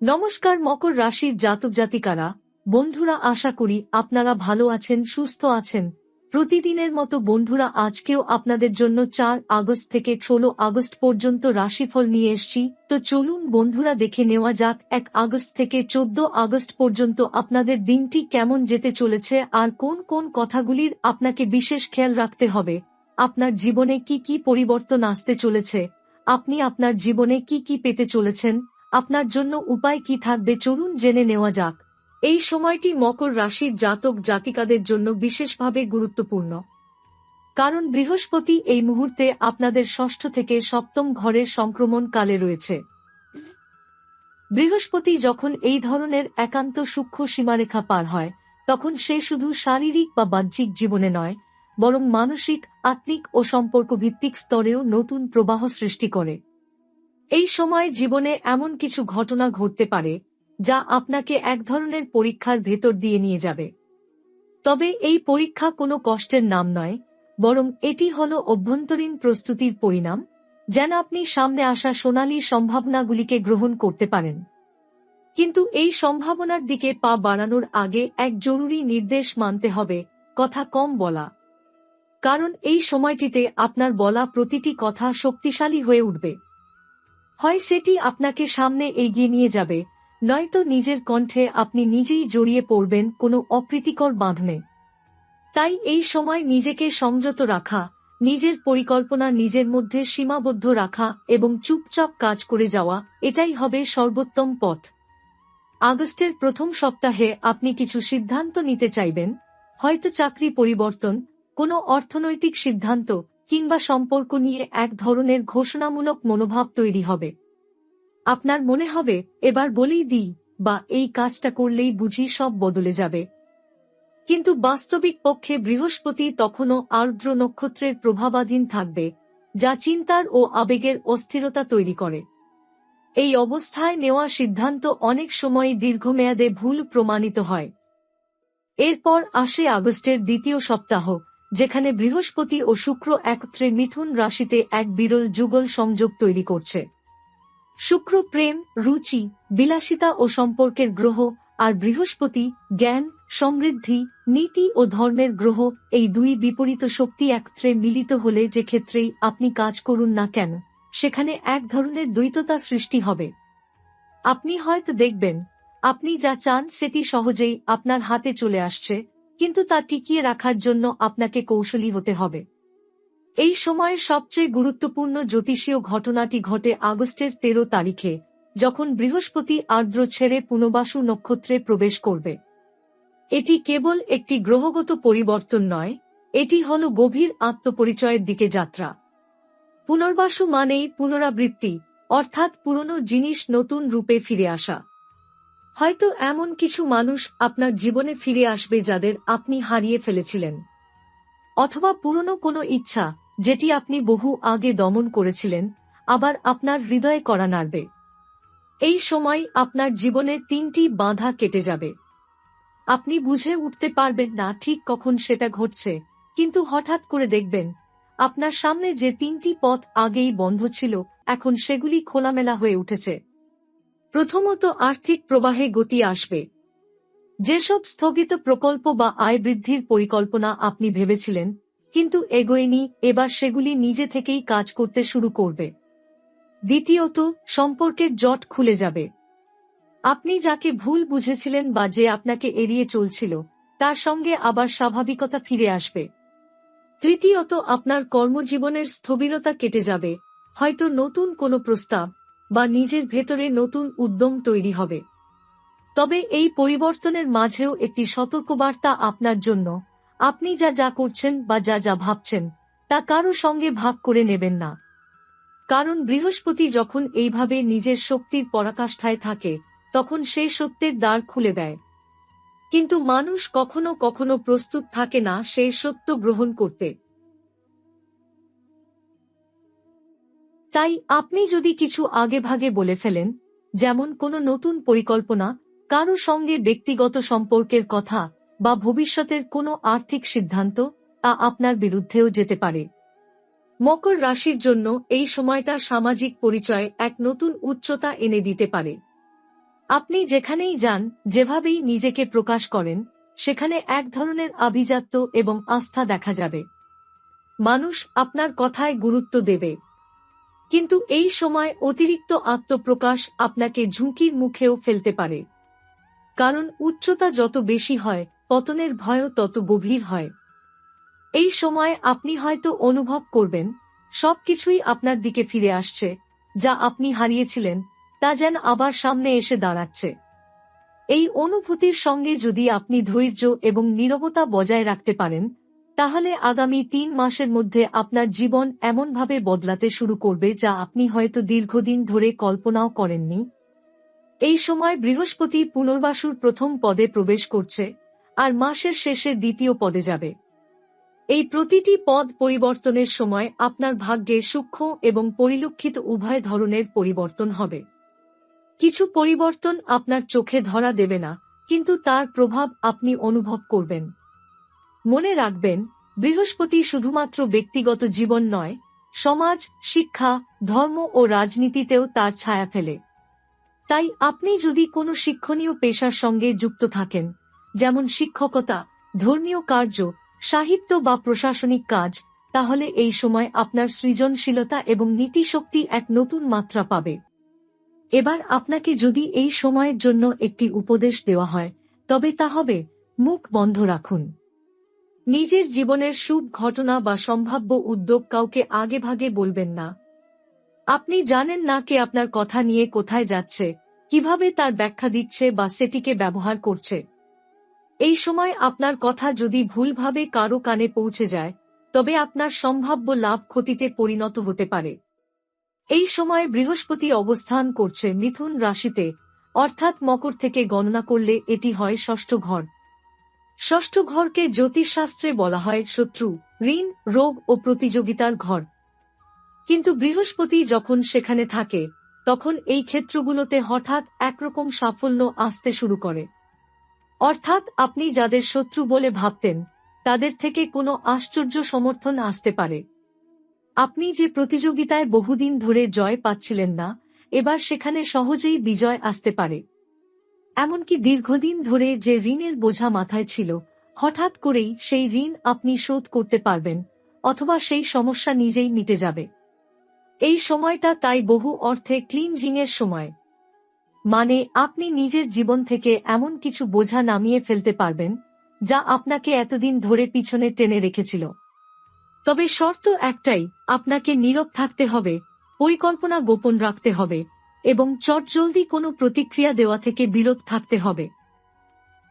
নমস্কার মকর রাশির জাতক জাতিকারা, বন্ধুরা, আশা করি আপনারা ভালো আছেন, সুস্থ আছেন। প্রতিদিনের মতো বন্ধুরা, আজকেও আপনাদের জন্য 4 আগস্ট থেকে 16 আগস্ট পর্যন্ত রাশিফল নিয়ে এসেছি। তো চলুন বন্ধুরা, দেখে নেওয়া যাক 1 আগস্ট থেকে 14 আগস্ট পর্যন্ত আপনাদের দিনটি কেমন যেতে চলেছে আর কোন কোন কথাগুলির আপনাকে বিশেষ খেয়াল রাখতে হবে। আপনার জীবনে কি কি পরিবর্তন আসতে চলেছে, আপনি আপনার জীবনে কি কি পেতে চলেছেন, আপনার জন্য উপায় কি থাকবে, চলুন জেনে নেওয়া যাক। এই সময়টি মকর রাশির জাতক জাতিকাদের জন্য বিশেষভাবে গুরুত্বপূর্ণ, কারণ বৃহস্পতি এই মুহূর্তে আপনাদের ষষ্ঠ থেকে সপ্তম ঘরের সংক্রমণ কালে রয়েছে। বৃহস্পতি যখন এই ধরনের একান্ত সূক্ষ্ম সীমারেখা পার হয়, তখন সে শুধু শারীরিক বা বাহ্যিক জীবনে নয়, বরং মানসিক, আত্মিক ও সম্পর্ক ভিত্তিক স্তরেও নতুন প্রবাহ সৃষ্টি করে। এই সময় জীবনে এমন কিছু ঘটনা ঘটতে পারে যা আপনাকে এক ধরনের পরীক্ষার ভেতর দিয়ে নিয়ে যাবে। তবে এই পরীক্ষা কোনো কষ্টের নাম নয়, বরং এটি হলো অভ্যন্তরীণ প্রস্তুতির পরিণাম, যেন আপনি সামনে আসা সোনালী সম্ভাবনাগুলিকে গ্রহণ করতে পারেন। কিন্তু এই সম্ভাবনার দিকে পা বাড়ানোর আগে এক জরুরি নির্দেশ মানতে হবে: কথা কম বলা। কারণ এই সময়টিতে আপনার বলা প্রতিটি কথা শক্তিশালী হয়ে উঠবে। হয় সেটি আপনাকে সামনে এগিয়ে নিয়ে যাবে, নয়তো নিজের কণ্ঠে আপনি নিজেই জড়িয়ে পড়বেন কোনো অপ্রীতিকর বাঁধনে। তাই এই সময় নিজেকে সংযত রাখা, নিজের পরিকল্পনা নিজের মধ্যে সীমাবদ্ধ রাখা এবং চুপচাপ কাজ করে যাওয়া, এটাই হবে সর্বোত্তম পথ। আগস্টের প্রথম সপ্তাহে আপনি কিছু সিদ্ধান্ত নিতে চাইবেন, হয়তো চাকরি পরিবর্তন, কোনো অর্থনৈতিক সিদ্ধান্ত, কিংবা সম্পর্ক নিয়ে এক ধরনের ঘোষণামূলক মনোভাব তৈরি হবে। আপনার মনে হবে, এবার বলেই দিই, বা এই কাজটা করলেই বুঝি সব বদলে যাবে। কিন্তু বাস্তবিক পক্ষে বৃহস্পতি তখনও আর্দ্র নক্ষত্রের প্রভাবাধীন থাকবে, যা চিন্তার ও আবেগের অস্থিরতা তৈরি করে। এই অবস্থায় নেওয়া সিদ্ধান্ত অনেক সময় দীর্ঘমেয়াদে ভুল প্রমাণিত হয়। এরপর আসে আগস্টের দ্বিতীয় সপ্তাহ, যেখানে বৃহস্পতি ও শুক্র একত্রে মিথুন রাশিতে এক বিরল যুগল সংযোগ তৈরি করছে। শুক্র প্রেম, রুচি, বিলাসিতা ও সম্পর্কের গ্রহ, আর বৃহস্পতি জ্ঞান, সমৃদ্ধি, নীতি ও ধর্মের গ্রহ। এই দুই বিপরীত শক্তি একত্রে মিলিত হলে যে ক্ষেত্রেই আপনি কাজ করুন না কেন, সেখানে এক ধরনের দ্বৈততা সৃষ্টি হবে। আপনি হয়তো দেখবেন, আপনি যা চান সেটি সহজেই আপনার হাতে চলে আসছে, কিন্তু তা টিকিয়ে রাখার জন্য আপনাকে কৌশলী হতে হবে। এই সময়ের সবচেয়ে গুরুত্বপূর্ণ জ্যোতিষীয় ঘটনাটি ঘটে আগস্টের 13 তারিখে, যখন বৃহস্পতি আর্দ্র ছেড়ে পুনর্বাসু নক্ষত্রে প্রবেশ করবে। এটি কেবল একটি গ্রহগত পরিবর্তন নয়, এটি হল গভীর আত্মপরিচয়ের দিকে যাত্রা। পুনর্বাসু মানেই পুনরাবৃত্তি, অর্থাৎ পুরনো জিনিস নতুন রূপে ফিরে আসা। হয়তো এমন কিছু মানুষ আপনার জীবনে ফিরে আসবে যাদের আপনি হারিয়ে ফেলেছিলেন, অথবা পুরনো কোনো ইচ্ছা যেটি আপনি বহু আগে দমন করেছিলেন, আবার আপনার হৃদয়ে কড়া নাড়বে। এই সময় আপনার জীবনে 3টি বাধা কেটে যাবে। আপনি বুঝে উঠতে পারবেন না ঠিক কখন সেটা ঘটছে, কিন্তু হঠাৎ করে দেখবেন আপনার সামনে যে 3টি পথ আগেই বন্ধ ছিল, এখন সেগুলি খোলামেলা হয়ে উঠেছে। প্রথমত, আর্থিক প্রবাহে গতি আসবে। যেসব স্থগিত প্রকল্প বা আয় বৃদ্ধির পরিকল্পনা আপনি ভেবেছিলেন কিন্তু এগোয়নি, এবার সেগুলি নিজে থেকেই কাজ করতে শুরু করবে। দ্বিতীয়ত, সম্পর্কের জট খুলে যাবে। আপনি যাকে ভুল বুঝেছিলেন বা যে আপনাকে এড়িয়ে চলছিল, তার সঙ্গে আবার স্বাভাবিকতা ফিরে আসবে। তৃতীয়ত, আপনার কর্মজীবনের স্থবিরতা কেটে যাবে, হয়তো নতুন কোনো প্রস্তাব বা নিজের ভেতরে নতুন উদ্যম তৈরি হবে। তবে এই পরিবর্তনের মাঝেও একটি সতর্কবার্তা আপনার জন্য: আপনি যা যা করছেন বা যা যা ভাবছেন তা কারো সঙ্গে ভাগ করে নেবেন না। কারণ বৃহস্পতি যখন এইভাবে নিজের শক্তির পরাকাষ্ঠায় থাকে, তখন সে সত্যের দ্বার খুলে দেয়। কিন্তু মানুষ কখনো কখনো প্রস্তুত থাকে না সেই সত্য গ্রহণ করতে। তাই আপনি যদি কিছু আগেভাগে বলে ফেলেন, যেমন কোনো নতুন পরিকল্পনা, কারো সঙ্গে ব্যক্তিগত সম্পর্কের কথা বা ভবিষ্যতের কোনো আর্থিক সিদ্ধান্ত, তা আপনার বিরুদ্ধেও যেতে পারে। মকর রাশির জন্য এই সময়টা সামাজিক পরিচয়ে এক নতুন উচ্চতা এনে দিতে পারে। আপনি যেখানেই যান, যেভাবেই নিজেকে প্রকাশ করেন, সেখানে এক ধরনের আভিজাত্য এবং আস্থা দেখা যাবে। মানুষ আপনার কথায় গুরুত্ব দেবে। কিন্তু এই সময় অতিরিক্ত আত্মপ্রকাশ আপনাকে ঝুঁকির মুখেও ফেলতে পারে। কারণ উচ্চতা যত বেশি হয়, পতনের ভয়ও তত গভীর হয়। এই সময় আপনি হয়তো অনুভব করবেন সবকিছুই আপনার দিকে ফিরে আসছে, যা আপনি হারিয়েছিলেন তা যেন আবার সামনে এসে দাঁড়াচ্ছে। এই অনুভূতির সঙ্গে যদি আপনি ধৈর্য এবং নীরবতা বজায় রাখতে পারেন, তাহলে আগামী ৩ মাসের মধ্যে আপনার জীবন এমনভাবে বদলাতে শুরু করবে যা আপনি হয়তো দীর্ঘদিন ধরে কল্পনাও করেননি। এই সময় বৃহস্পতি পুনর্বাসুর প্রথম পদে প্রবেশ করছে, আর মাসের শেষে দ্বিতীয় পদে যাবে। এই প্রতিটি পদ পরিবর্তনের সময় আপনার ভাগ্যে সূক্ষ্ম এবং পরিলক্ষিত উভয় ধরনের পরিবর্তন হবে। কিছু পরিবর্তন আপনার চোখে ধরা দেবে না, কিন্তু তার প্রভাব আপনি অনুভব করবেন। মনে রাখবেন, বৃহস্পতি শুধুমাত্র ব্যক্তিগত জীবন নয়, সমাজ, শিক্ষা, ধর্ম ও রাজনীতিতেও তার ছায়া ফেলে। তাই আপনি যদি কোনো শিক্ষণীয় পেশার সঙ্গে যুক্ত থাকেন, যেমন শিক্ষকতা, ধর্মীয় কার্য, সাহিত্য বা প্রশাসনিক কাজ, তাহলে এই সময় আপনার সৃজনশীলতা এবং নীতিশক্তি এক নতুন মাত্রা পাবে। এবার আপনাকে যদি এই সময়ের জন্য একটি উপদেশ দেওয়া হয়, তবে তা হবে, মুখ বন্ধ রাখুন। নিজের জীবনের শুভ ঘটনা বা সম্ভাব্য উদ্যোগ কাউকে আগেভাগে বলবেন না। আপনি জানেন না কে আপনার কথা নিয়ে কোথায় যাচ্ছে, কিভাবে তার ব্যাখ্যা দিচ্ছে বা সেটিকে ব্যবহার করছে। এই সময় আপনার কথা যদি ভুলভাবে কারো কানে পৌঁছে যায়, তবে আপনার সম্ভাব্য লাভ ক্ষতিতে পরিণত হতে পারে। এই সময় বৃহস্পতি অবস্থান করছে মিথুন রাশিতে, অর্থাৎ মকর থেকে গণনা করলে এটি হয় ষষ্ঠ ঘর। ষষ্ঠ ঘরকে জ্যোতিষশাস্ত্রে বলা হয় শত্রু, ঋণ, রোগ ও প্রতিযোগিতার ঘর। কিন্তু বৃহস্পতি যখন সেখানে থাকে, তখন এই ক্ষেত্রগুলোতে হঠাৎ একরকম সাফল্য আসতে শুরু করে। অর্থাৎ আপনি যাদের শত্রু বলে ভাবতেন, তাদের থেকে কোনো আশ্চর্য সমর্থন আসতে পারে। আপনি যে প্রতিযোগিতায় বহুদিন ধরে জয় পাচ্ছিলেন না, এবার সেখানে সহজেই বিজয় আসতে পারে। এমনকি দীর্ঘদিন ধরে যে ঋণের বোঝা মাথায় ছিল, হঠাৎ করেই সেই ঋণ আপনি শোধ করতে পারবেন, অথবা সেই সমস্যা নিজেই মিটে যাবে। এই সময়টা তাই বহু অর্থে ক্লিনজিংয়ের সময়। মানে আপনি নিজের জীবন থেকে এমন কিছু বোঝা নামিয়ে ফেলতে পারবেন, যা আপনাকে এতদিন ধরে পিছনে টেনে রেখেছিল। তবে শর্ত একটাই, আপনাকে নীরব থাকতে হবে, পরিকল্পনা গোপন রাখতে হবে, এবং চটজলদি কোনো প্রতিক্রিয়া দেওয়া থেকে বিরত থাকতে হবে।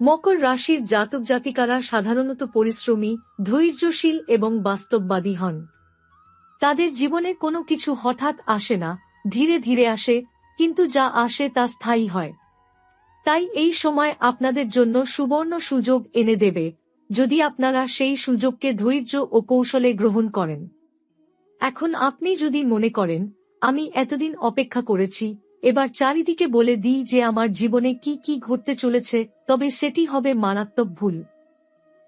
মকর রাশির জাতক জাতিকারা সাধারণত পরিশ্রমী, ধৈর্যশীল এবং বাস্তববাদী হন। তাদের জীবনে কোনো কিছু হঠাৎ আসে না, ধীরে ধীরে আসে, কিন্তু যা আসে তা স্থায়ী হয়। তাই এই সময় আপনাদের জন্য সুবর্ণ সুযোগ এনে দেবে, যদি আপনারা সেই সুযোগকে ধৈর্য ও কৌশলে গ্রহণ করেন। এখন আপনি যদি মনে করেন, আমি এতদিন অপেক্ষা করেছি, এবার চারিদিকে বলে দিই যে আমার জীবনে কি কি ঘটতে চলেছে, তবে সেটি হবে মারাত্মক ভুল।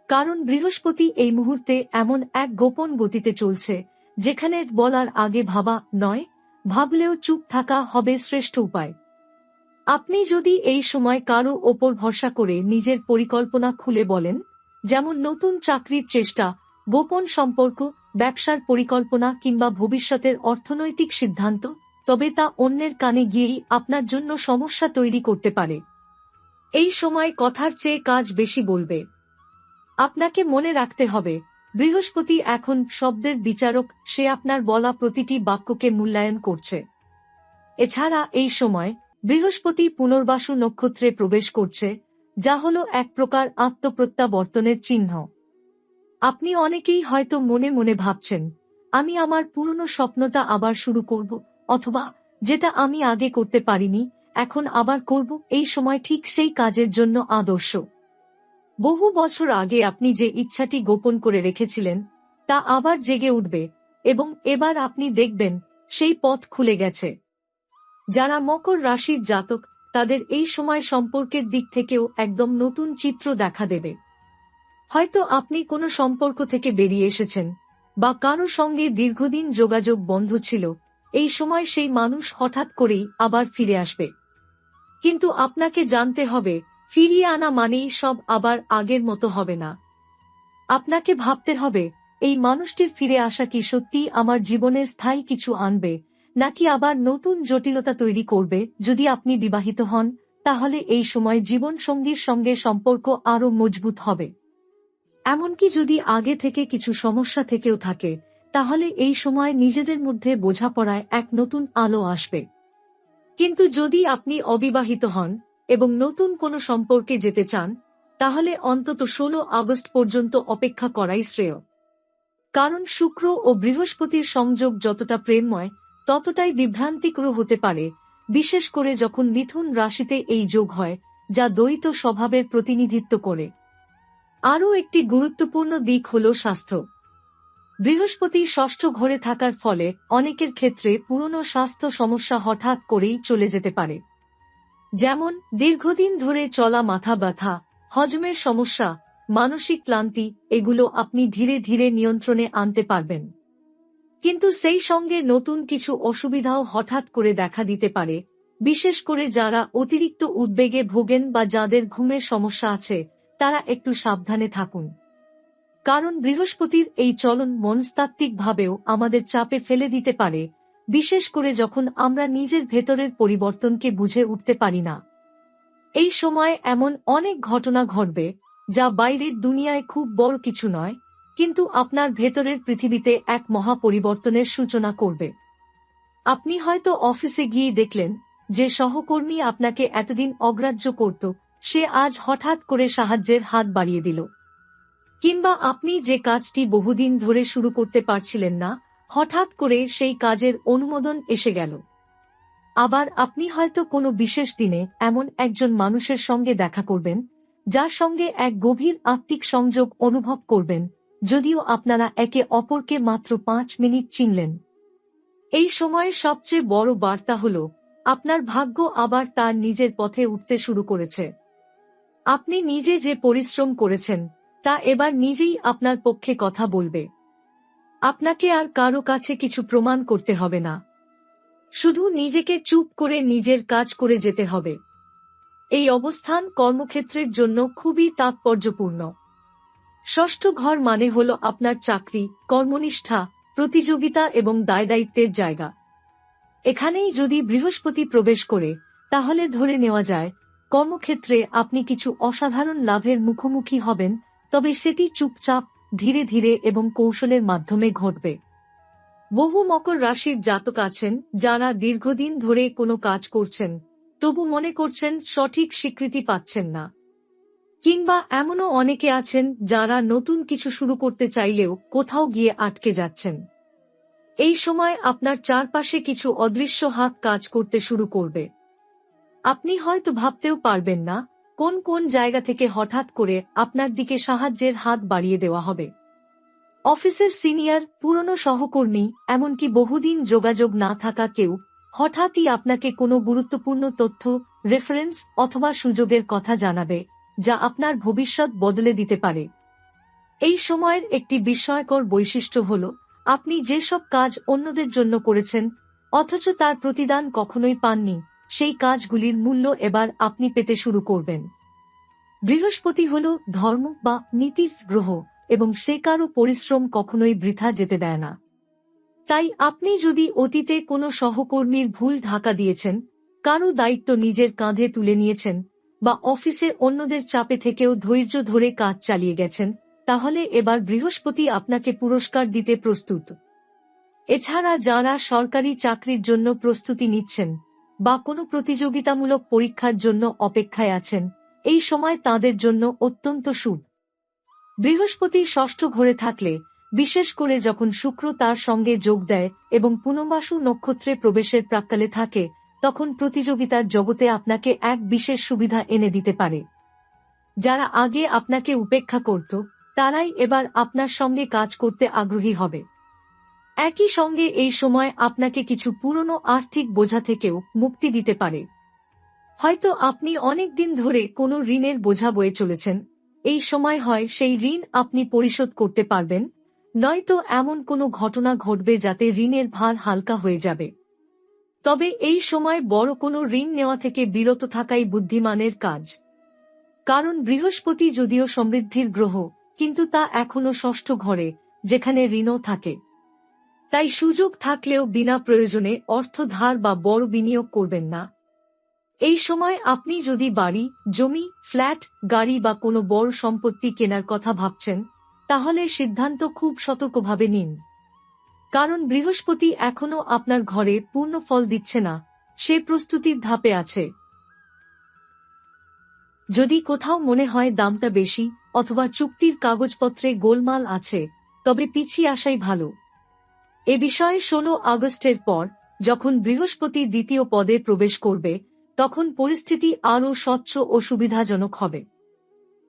কারণ বৃহস্পতি এই মুহূর্তে এমন এক গোপন গতিতে চলছে, যেখানে বলার আগে ভাবা নয়, ভাবলেও চুপ থাকা হবে শ্রেষ্ঠ উপায়। আপনি যদি এই সময় কারো ওপর ভরসা করে নিজের পরিকল্পনা খুলে বলেন, যেমন নতুন চাকরির চেষ্টা, গোপন সম্পর্ক, ব্যবসার পরিকল্পনা কিংবা ভবিষ্যতের অর্থনৈতিক সিদ্ধান্ত, তবে তা অন্যের কানে গিয়েই আপনার জন্য সমস্যা তৈরি করতে পারে। এই সময় কথার চেয়ে কাজ বেশি বলবে। আপনাকে মনে রাখতে হবে, বৃহস্পতি এখন শব্দের বিচারক, সে আপনার বলা প্রতিটি বাক্যকে মূল্যায়ন করছে। এছাড়া এই সময় বৃহস্পতি পুনর্বাসু নক্ষত্রে প্রবেশ করছে, যা হল এক প্রকার আত্মপ্রত্যাবর্তনের চিহ্ন। আপনি অনেকেই হয়তো মনে মনে ভাবছেন, আমি আমার পুরনো স্বপ্নটা আবার শুরু করব, অথবা যেটা আমি আগে করতে পারিনি, এখন আবার করব। এই সময় ঠিক সেই কাজের জন্য আদর্শ। বহু বছর আগে আপনি যে ইচ্ছাটি গোপন করে রেখেছিলেন, তা আবার জেগে উঠবে, এবং এবার আপনি দেখবেন সেই পথ খুলে গেছে। যারা মকর রাশির জাতক, তাদের এই সময় সম্পর্কের দিক থেকেও একদম নতুন চিত্র দেখা দেবে। হয়তো আপনি কোনো সম্পর্ক থেকে বেরিয়ে এসেছেন, বা কারো সঙ্গে দীর্ঘদিন যোগাযোগ বন্ধ ছিল, এই সময় সেই মানুষ হঠাৎ করেই আবার ফিরে আসবে। কিন্তু আপনাকে জানতে হবে, ফিরিয়ে আনা মানেই সব আবার আগের মতো হবে না। আপনাকে ভাবতে হবে, এই মানুষটির ফিরে আসা কি সত্যিই আমার জীবনে স্থায়ী কিছু আনবে, নাকি আবার নতুন জটিলতা তৈরি করবে। যদি আপনি বিবাহিত হন, তাহলে এই সময় জীবনসঙ্গীর সঙ্গে সম্পর্ক আরও মজবুত হবে। এমনকি যদি আগে থেকে কিছু সমস্যা থেকেও থাকে, তাহলে এই সময় নিজেদের মধ্যে বোঝাপড়ায় এক নতুন আলো আসবে। কিন্তু যদি আপনি অবিবাহিত হন এবং নতুন কোনো সম্পর্কে যেতে চান, তাহলে অন্তত 16 আগস্ট পর্যন্ত অপেক্ষা করাই শ্রেয়। কারণ শুক্র ও বৃহস্পতির সংযোগ যতটা প্রেমময়, ততটাই বিভ্রান্তিকর হতে পারে, বিশেষ করে যখন মিথুন রাশিতে এই যোগ হয়, যা দ্বৈত স্বভাবের প্রতিনিধিত্ব করে। আরও একটি গুরুত্বপূর্ণ দিক হল স্বাস্থ্য। বৃহস্পতি ষষ্ঠ ঘরে থাকার ফলে অনেকের ক্ষেত্রে পুরনো স্বাস্থ্য সমস্যা হঠাৎ করেই চলে যেতে পারে। যেমন দীর্ঘদিন ধরে চলা মাথা ব্যথা, হজমের সমস্যা, মানসিক ক্লান্তি, এগুলো আপনি ধীরে ধীরে নিয়ন্ত্রণে আনতে পারবেন। কিন্তু সেই সঙ্গে নতুন কিছু অসুবিধাও হঠাৎ করে দেখা দিতে পারে, বিশেষ করে যারা অতিরিক্ত উদ্বেগে ভোগেন বা যাদের ঘুমের সমস্যা আছে, তারা একটু সাবধানে থাকুন। কারণ বৃহস্পতির এই চলন মনস্তাত্ত্বিকভাবেও আমাদের চাপে ফেলে দিতে পারে, বিশেষ করে যখন আমরা নিজের ভেতরের পরিবর্তনকে বুঝে উঠতে পারি না। এই সময় এমন অনেক ঘটনা ঘটবে, যা বাইরের দুনিয়ায় খুব বড় কিছু নয়, কিন্তু আপনার ভেতরের পৃথিবীতে এক মহা পরিবর্তনের সূচনা করবে। আপনি হয়তো অফিসে গিয়ে দেখলেন, যে সহকর্মী আপনাকে এতদিন অগ্রাহ্য করত, সে আজ হঠাৎ করে সাহায্যের হাত বাড়িয়ে দিল। কিংবা আপনি যে কাজটি বহুদিন ধরে শুরু করতে পারছিলেন না, হঠাৎ করে সেই কাজের অনুমোদন এসে গেল। আবার আপনি হয়তো কোনো বিশেষ দিনে এমন একজন মানুষের সঙ্গে দেখা করবেন, যার সঙ্গে এক গভীর আত্মিক সংযোগ অনুভব করবেন, যদিও আপনারা একে অপরকে মাত্র 5 মিনিট চিনলেন। এই সময়ে সবচেয়ে বড় বার্তা হল, আপনার ভাগ্য আবার তার নিজের পথে উঠতে শুরু করেছে। আপনি নিজে যে পরিশ্রম করেছেন, তা এবার নিজেই আপনার পক্ষে কথা বলবে। আপনাকে আর কারো কাছে কিছু প্রমাণ করতে হবে না। শুধু নিজেকে চুপ করে নিজের কাজ করে যেতে হবে। এই অবস্থান কর্মক্ষেত্রের জন্য খুবই তাৎপর্যপূর্ণ। ষষ্ঠ ঘর মানে হল আপনার চাকরি, কর্মনিষ্ঠা, প্রতিযোগিতা এবং দায়দায়িত্বের জায়গা। এখানেই যদি বৃহস্পতি প্রবেশ করে, তাহলে ধরে নেওয়া যায়, কর্মক্ষেত্রে আপনি কিছু অসাধারণ লাভের মুখোমুখি হবেন, তবে সেটি চুপচাপ, ধীরে ধীরে এবং কৌশলের মাধ্যমে ঘটবে। বহু মকর রাশির জাতক আছেন, যারা দীর্ঘদিন ধরে কোনো কাজ করছেন, তবু মনে করছেন সঠিক স্বীকৃতি পাচ্ছেন না। কিংবা এমনও অনেকে আছেন, যারা নতুন কিছু শুরু করতে চাইলেও কোথাও গিয়ে আটকে যাচ্ছেন। এই সময় আপনার চারপাশে কিছু অদৃশ্য হাত কাজ করতে শুরু করবে। আপনি হয়তো ভাবতেও পারবেন না, কোন কোন জায়গা থেকে হঠাৎ করে আপনার দিকে সাহায্যের হাত বাড়িয়ে দেওয়া হবে। অফিসের সিনিয়র, পুরনো সহকর্মী, এমনকি বহুদিন যোগাযোগ না থাকা কেউ হঠাৎই আপনাকে কোনো গুরুত্বপূর্ণ তথ্য, রেফারেন্স অথবা সুযোগের কথা জানাবে, যা আপনার ভবিষ্যৎ বদলে দিতে পারে। এই সময়ের একটি বিস্ময়কর বৈশিষ্ট্য হল, আপনি যেসব কাজ অন্যদের জন্য করেছেন, অথচ তার প্রতিদান কখনোই পাননি, সেই কাজগুলির মূল্য এবার আপনি পেতে শুরু করবেন। বৃহস্পতি হল ধর্ম বা নীতির গ্রহ, এবং সে কারো পরিশ্রম কখনোই বৃথা যেতে দেয় না। তাই আপনি যদি অতীতে কোনো সহকর্মীর ভুল ঢাকা দিয়েছেন, কারো দায়িত্ব নিজের কাঁধে তুলে নিয়েছেন, বা অফিসে অন্যদের চাপে থেকেও ধৈর্য ধরে কাজ চালিয়ে গেছেন, তাহলে এবার বৃহস্পতি আপনাকে পুরস্কার দিতে প্রস্তুত। এছাড়া যারা সরকারি চাকরির জন্য প্রস্তুতি নিচ্ছেন, বা কোনো প্রতিযোগিতামূলক পরীক্ষার জন্য অপেক্ষায় আছেন, এই সময় তাদের জন্য অত্যন্ত শুভ। বৃহস্পতি ষষ্ঠ ঘরে থাকলে, বিশেষ করে যখন শুক্র তার সঙ্গে যোগ দেয় এবং পুনর্বাসু নক্ষত্রে প্রবেশের প্রাক্কালে থাকে, তখন প্রতিযোগিতার জগতে আপনাকে এক বিশেষ সুবিধা এনে দিতে পারে। যারা আগে আপনাকে উপেক্ষা করত, তারাই এবার আপনার সঙ্গে কাজ করতে আগ্রহী হবে। একই সঙ্গে এই সময় আপনাকে কিছু পুরনো আর্থিক বোঝা থেকেও মুক্তি দিতে পারে। হয়তো আপনি অনেক দিন ধরে কোনো ঋণের বোঝা বয়ে চলেছেন, এই সময় হয় সেই ঋণ আপনি পরিশোধ করতে পারবেন, নয়তো এমন কোনো ঘটনা ঘটবে যাতে ঋণের ভার হালকা হয়ে যাবে। তবে এই সময় বড় কোনো ঋণ নেওয়া থেকে বিরত থাকাই বুদ্ধিমানের কাজ। কারণ বৃহস্পতি যদিও সমৃদ্ধির গ্রহ, কিন্তু তা এখনো ষষ্ঠ ঘরে, যেখানে ঋণও থাকে। তাই সুযোগ থাকলেও বিনা প্রয়োজনে অর্থ ধার বা বড় বিনিয়োগ করবেন না। এই সময় আপনি যদি বাড়ি, জমি, ফ্ল্যাট, গাড়ি বা কোনো বড় সম্পত্তি কেনার কথা ভাবছেন, তাহলে সিদ্ধান্ত খুব সতর্কভাবে নিন। কারণ বৃহস্পতি এখনো আপনার ঘরে পূর্ণ ফল দিচ্ছে না, সে প্রস্তুতির ধাপে আছে। যদি কোথাও মনে হয় দামটা বেশি অথবা চুক্তির কাগজপত্রে গোলমাল আছে, তবে পিছিয়ে আসাই ভালো। এ বিষয়ে 16 আগস্টের পর, যখন বৃহস্পতি দ্বিতীয় পদে প্রবেশ করবে, তখন পরিস্থিতি আরও স্বচ্ছ ও সুবিধাজনক হবে।